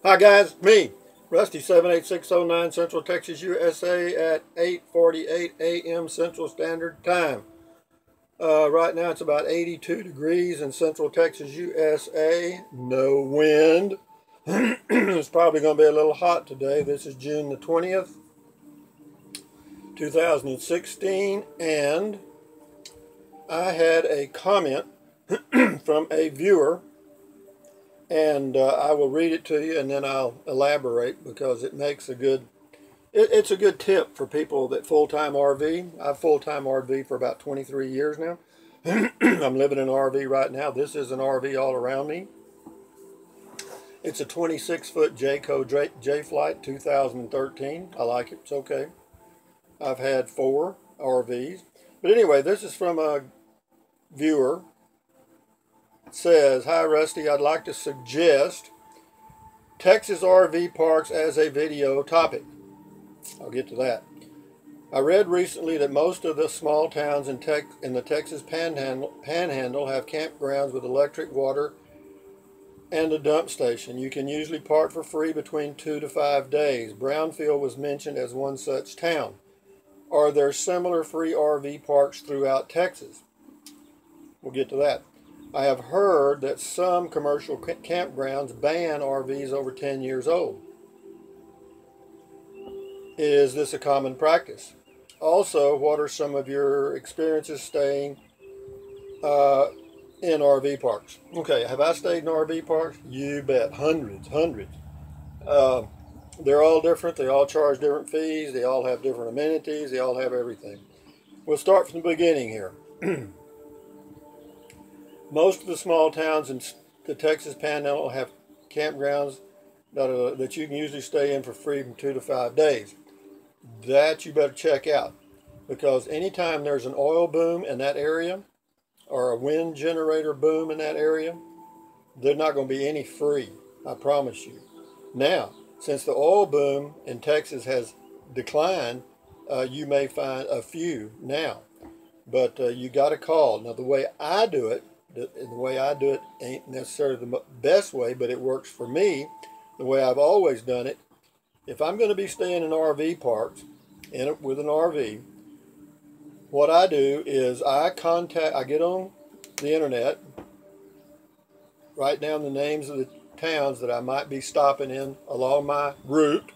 Hi guys, me, Rusty 78609 Central Texas, USA at 8:48 a.m. Central Standard Time. Right now it's about 82 degrees in Central Texas, USA. No wind. It's probably going to be a little hot today. This is June the 20th, 2016, and I had a comment from a viewer, and I will read it to you and then I'll elaborate because it makes a good it's a good tip for people that full-time RV. I've full-time RV for about 23 years now. I'm living in an RV right now. This is an RV all around me. It's a 26-foot Jayco J-Flight 2013. I like it. It's okay. I've had 4 RVs. But anyway, this is from a viewer. It says, "Hi Rusty, I'd like to suggest Texas RV parks as a video topic." I'll get to that. I read recently that most of the small towns in the Texas Panhandle have campgrounds with electric, water, and a dump station. You can usually park for free between 2 to 5 days. Brownfield was mentioned as one such town. Are there similar free RV parks throughout Texas? We'll get to that. I have heard that some commercial campgrounds ban RVs over 10 years old. Is this a common practice? Also, what are some of your experiences staying in RV parks? Okay, have I stayed in RV parks? You bet. Hundreds. Uh, they're all different. They all charge different fees. They all have different amenities. They all have everything. We'll start from the beginning here. Most of the small towns in the Texas Panhandle have campgrounds that you can usually stay in for free from 2 to 5 days. That you better check out, because anytime there's an oil boom in that area or a wind generator boom in that area, there's not going to be any free, I promise you. Now, since the oil boom in Texas has declined, you may find a few now, but you got to call. Now, the way I do it ain't necessarily the best way, but it works for me the way I've always done it. If I'm going to be staying in RV parks with an RV, what I do is I get on the internet, write down the names of the towns that I might be stopping in along my route,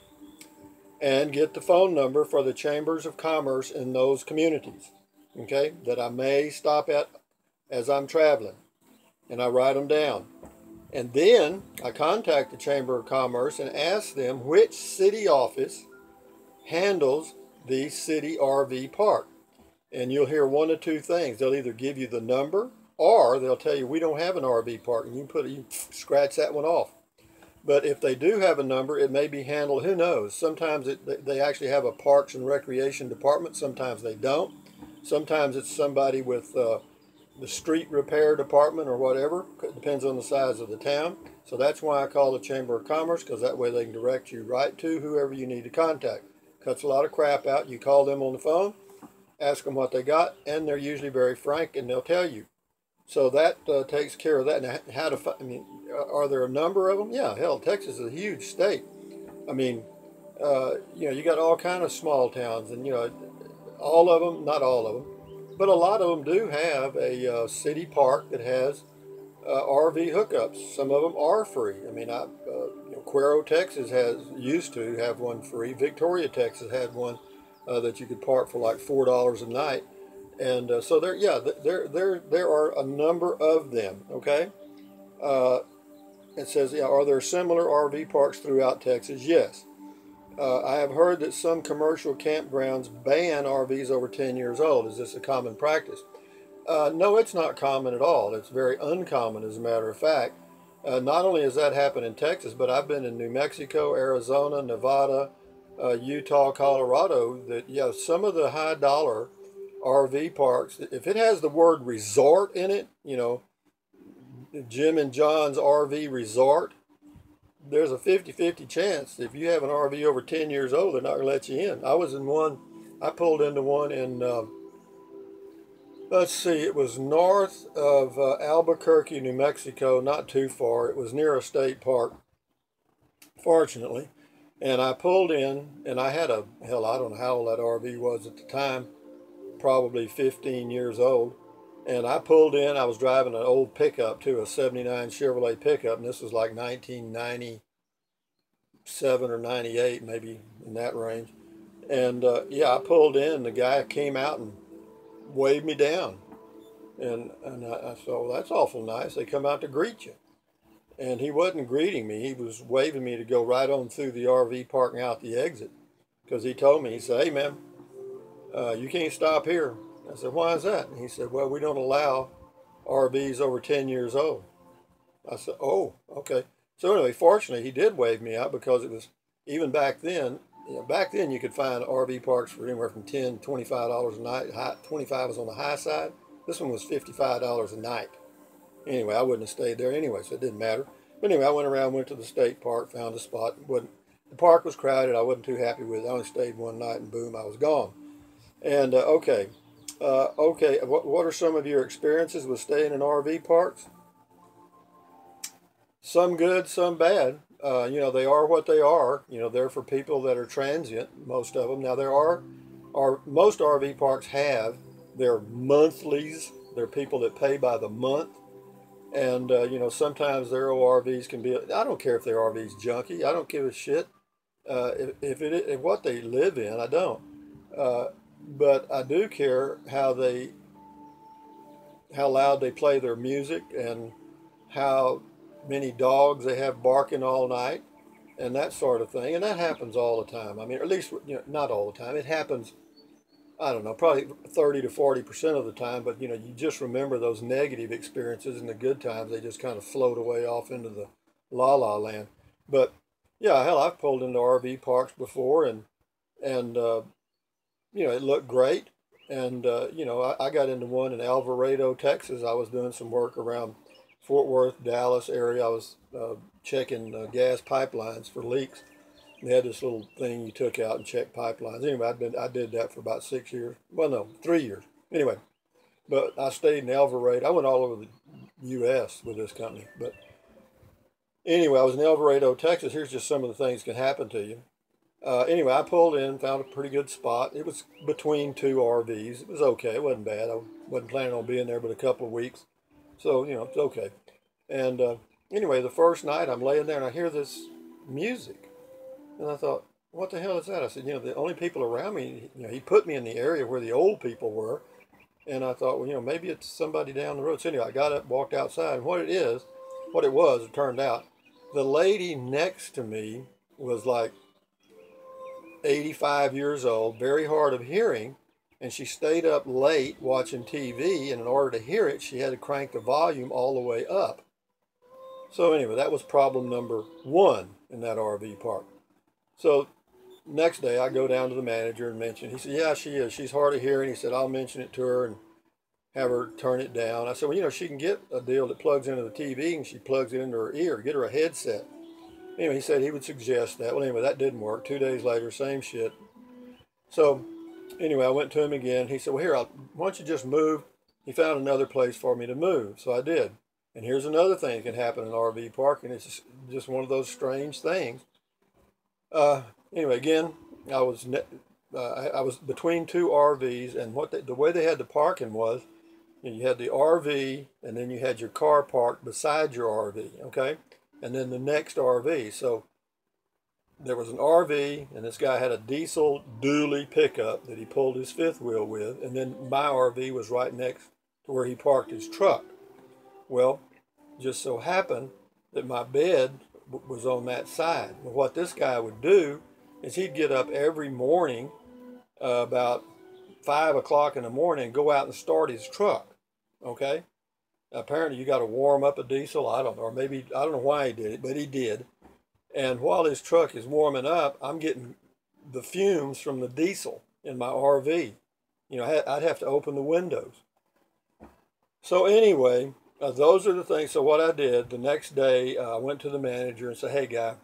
and get the phone number for the chambers of commerce in those communities, okay, that I may stop at as I'm traveling, and I write them down. And then I contact the Chamber of Commerce and ask them which city office handles the city RV park. And you'll hear one of two things. They'll either give you the number, or they'll tell you we don't have an RV park, and you scratch that one off. But if they do have a number, it may be handled, who knows. Sometimes they actually have a Parks and Recreation department. Sometimes they don't. Sometimes it's somebody with the street repair department or whatever. It depends on the size of the town. So that's why I call the Chamber of Commerce, because that way they can direct you right to whoever you need to contact. Cuts a lot of crap out. You call them on the phone, ask them what they got, and they're usually very frank, and they'll tell you. So that takes care of that. Now, are there a number of them? Yeah, hell, Texas is a huge state. I mean, you got all kind of small towns, and all of them, not all of them, but a lot of them do have a city park that has RV hookups. Some of them are free. I mean, Cuero, Texas used to have one free. Victoria, Texas had one that you could park for like $4 a night. And so there are a number of them. Okay. It says, yeah, are there similar RV parks throughout Texas? Yes. I have heard that some commercial campgrounds ban RVs over 10 years old. Is this a common practice? No, it's not common at all. It's very uncommon, as a matter of fact. Not only has that happened in Texas, but I've been in New Mexico, Arizona, Nevada, Utah, Colorado. Some of the high dollar RV parks, if it has the word resort in it, Jim and John's RV Resort, there's a 50-50 chance if you have an RV over 10 years old, they're not going to let you in. I pulled into one in, let's see, it was north of Albuquerque, New Mexico, not too far. It was near a state park. fortunately. And I pulled in, and I had a, hell, I don't know how old that RV was at the time, probably 15 years old. And I pulled in, I was driving an old pickup too, a 79 Chevrolet pickup, and this was like 1997 or 98, maybe in that range. And yeah, I pulled in, the guy came out and waved me down. And I said, well, that's awful nice. They come out to greet you. And he wasn't greeting me. He was waving me to go right on through the RV park and out the exit. Because he told me, he said, hey, man, you can't stop here. I said, why is that? And he said, well, we don't allow RVs over 10 years old. I said, oh, okay. So anyway, fortunately, he did wave me out because it was, even back then, back then you could find RV parks for anywhere from $10, $25 a night. 25 was on the high side. This one was $55 a night. Anyway, I wouldn't have stayed there anyway, so it didn't matter. But anyway, I went around, went to the state park, found a spot. The park was crowded. I wasn't too happy with it. I only stayed one night, and boom, I was gone. And okay, what are some of your experiences with staying in RV parks? Some good, some bad. You know, they are what they are. You know, they're for people that are transient, most of them. Now, most RV parks have their monthlies. They're people that pay by the month. And, you know, sometimes their RVs can be, I don't care if their RV's junky. I don't give a shit if what they live in. I don't. But I do care how loud they play their music and how many dogs they have barking all night and that sort of thing. And that happens all the time. I mean, or at least, you know, not all the time. It happens, I don't know, probably 30 to 40% of the time, but you know, you just remember those negative experiences, and the good times, they just kind of float away off into the la-la land. But yeah, hell, I've pulled into RV parks before, and you know, it looked great. And you know, I got into one in Alvarado, Texas. I was doing some work around Fort Worth, Dallas area. I was checking gas pipelines for leaks. They had this little thing you took out and checked pipelines. Anyway, I did that for about 6 years. Well, no, 3 years. Anyway, but I stayed in Alvarado. I went all over the U.S. with this company. But anyway, I was in Alvarado, Texas. Here's just some of the things that can happen to you. Anyway, I pulled in, found a pretty good spot. It was between two RVs. It was okay. It wasn't bad. I wasn't planning on being there but a couple of weeks. So, you know, it's okay. And anyway, the first night I'm laying there and I hear this music. And I thought, what the hell is that? I said, you know, the only people around me, you know, he put me in the area where the old people were. And I thought, well, you know, maybe it's somebody down the road. So anyway, I got up, walked outside. And what it was, it turned out, the lady next to me was like 85 years old, very hard of hearing. And she stayed up late watching TV. And in order to hear it, she had to crank the volume all the way up. So anyway, that was problem number one in that RV park. So next day I go down to the manager and mention, he said, yeah, she is. She's hard of hearing. He said, I'll mention it to her and have her turn it down. I said, well, you know, she can get a deal that plugs into the TV and she plugs it into her ear, get her a headset. Anyway, he said he would suggest that. Well, anyway, that didn't work. 2 days later, same shit. So anyway, I went to him again. He said, well, here, why don't you just move? He found another place for me to move. So I did. And here's another thing that can happen in an RV park, and it's just one of those strange things. Anyway, again, I was between two RVs, and the way they had the parking was, you had the RV, and then you had your car parked beside your RV, okay, and then the next RV. So there was an RV, and this guy had a diesel dually pickup that he pulled his fifth wheel with, and then my RV was right next to where he parked his truck. Well, just so happened that my bed was on that side. But what this guy would do is he'd get up every morning about 5 o'clock in the morning and go out and start his truck. Okay? Apparently you got to warm up a diesel. I don't know. Or maybe, I don't know why he did it, but he did. And while his truck is warming up, I'm getting the fumes from the diesel in my RV. You know, I'd have to open the windows. So anyway, those are the things. So what I did, the next day, I went to the manager and said, hey, guy,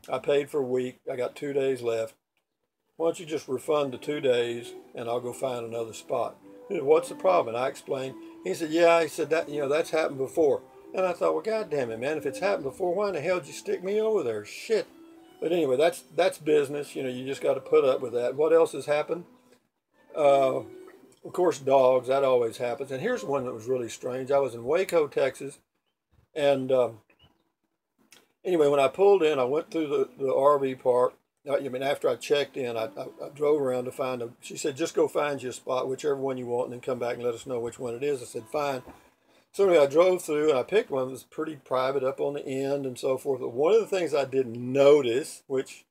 I paid for a week. I got 2 days left. Why don't you just refund the 2 days and I'll go find another spot? He said, what's the problem? And I explained. He said, yeah. He said, that, you know, that's happened before. And I thought, well, God damn it, man. If it's happened before, why in the hell did you stick me over there? Shit. But anyway, that's business. You know, you just got to put up with that. What else has happened? Uh, of course, dogs. That always happens. And here's one that was really strange. I was in Waco, Texas, and anyway, when I pulled in, I went through the RV park. I mean, after I checked in, I drove around to find a. She said, just go find you a spot, whichever one you want, and then come back and let us know which one it is. I said, fine. So anyway, I drove through and I picked one that was pretty private up on the end and so forth. But one of the things I didn't notice, which,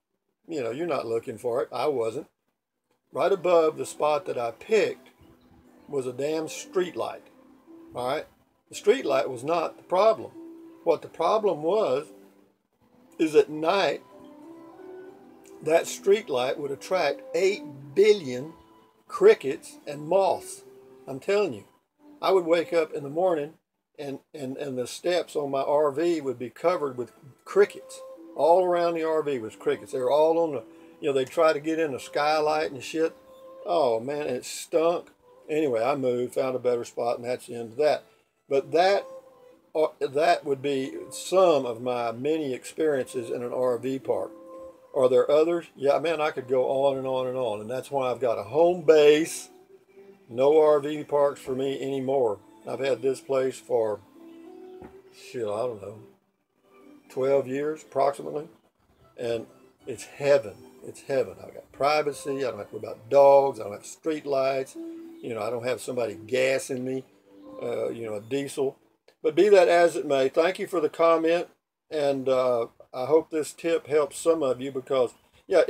you know, you're not looking for it, I wasn't, right above the spot that I picked was a damn street light. All right? The street light was not the problem. What the problem was is at night, that street light would attract 8 billion crickets and moths. I'm telling you. I would wake up in the morning and the steps on my RV would be covered with crickets. All around the RV was crickets. They were all on the, you know, they'd try to get in the skylight and shit. Oh man, it stunk. Anyway, I moved, found a better spot, and that's the end of that. But that would be some of my many experiences in an RV park. Are there others? Yeah, man, I could go on and on and on. And that's why I've got a home base. No RV parks for me anymore. I've had this place for, shit, I don't know, 12 years approximately. And it's heaven. It's heaven. I've got privacy. I don't have to worry about dogs. I don't have street lights. You know, I don't have somebody gassing me, you know, a diesel. But be that as it may, thank you for the comment. And I hope this tip helps some of you because, yeah,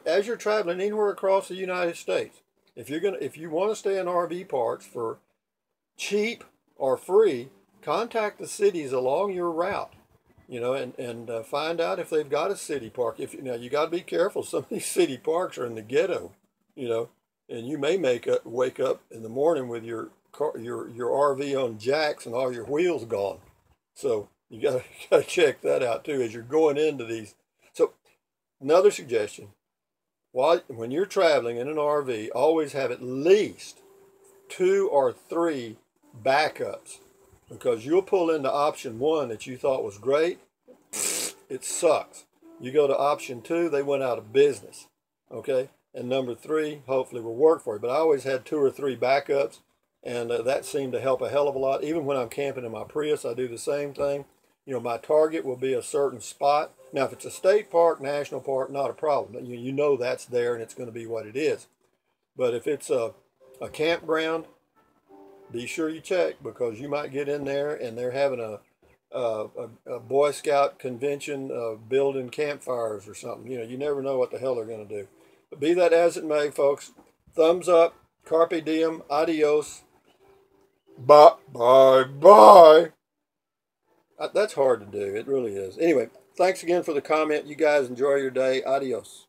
as you're traveling anywhere across the United States, if you want to stay in RV parks for cheap or free, contact the cities along your route, you know, and find out if they've got a city park. If now you got to be careful. Some of these city parks are in the ghetto, you know, and you may wake up in the morning with your RV on jacks and all your wheels gone. So you gotta check that out too as you're going into these. So another suggestion. When you're traveling in an RV, always have at least 2 or 3 backups because you'll pull into option 1 that you thought was great. It sucks. You go to option 2, they went out of business. Okay? And number 3 hopefully will work for you. But I always had 2 or 3 backups, and that seemed to help a hell of a lot. Even when I'm camping in my Prius, I do the same thing. You know, my target will be a certain spot. Now, if it's a state park, national park, not a problem. You know that's there and it's going to be what it is. But if it's a campground, be sure you check because you might get in there and they're having a Boy Scout convention of building campfires or something. You know, you never know what the hell they're going to do. But be that as it may, folks, thumbs up, carpe diem, adios, bye, bye, bye. That's hard to do. It really is. Anyway, thanks again for the comment. You guys enjoy your day. Adios.